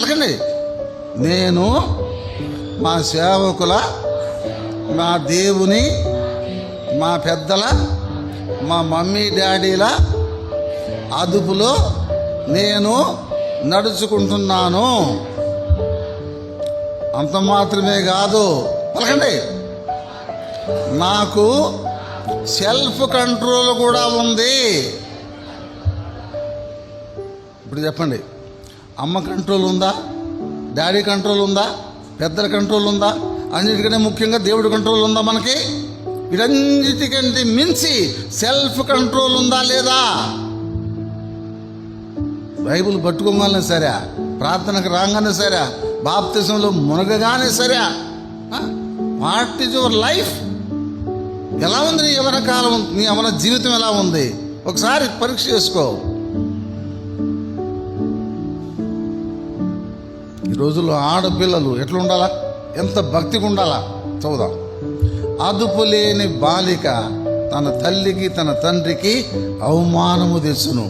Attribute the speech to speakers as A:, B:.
A: పలకండి. నేను మా సేవకుల, మా దేవుని, మా పెద్దల, మా మమ్మీ డాడీల అదుపులో నేను నడుచుకుంటున్నాను. అంత మాత్రమే కాదు, పలకండి, నాకు సెల్ఫ్ కంట్రోల్ కూడా ఉంది. ఇప్పుడు చెప్పండి, అమ్మ కంట్రోల్ ఉందా? డాడీ కంట్రోల్ ఉందా? పెద్దల కంట్రోల్ ఉందా? అన్నిటికంటే ముఖ్యంగా దేవుడి కంట్రోల్ ఉందా మనకి? వీటన్నిటికంటే మించి సెల్ఫ్ కంట్రోల్ ఉందా లేదా? బైబిల్ పట్టుకోగానే సరే, ప్రార్థనకు రాగానే సరే, బాప్తిజంలో మునగగానే సరే, వాట్ ఈజ్ యువర్ లైఫ్? ఎలా ఉంది నీ యవన కాలం? నీ యవన జీవితం ఎలా ఉంది? ఒకసారి పరీక్ష చేసుకో. ఈ రోజుల్లో ఆడపిల్లలు ఎట్లా ఉండాలా? ఎంత భక్తిగా ఉండాలా? చదువుదాం. అదుపు లేని బాలిక తన తల్లికి తన తండ్రికి అవమానము తెచ్చును.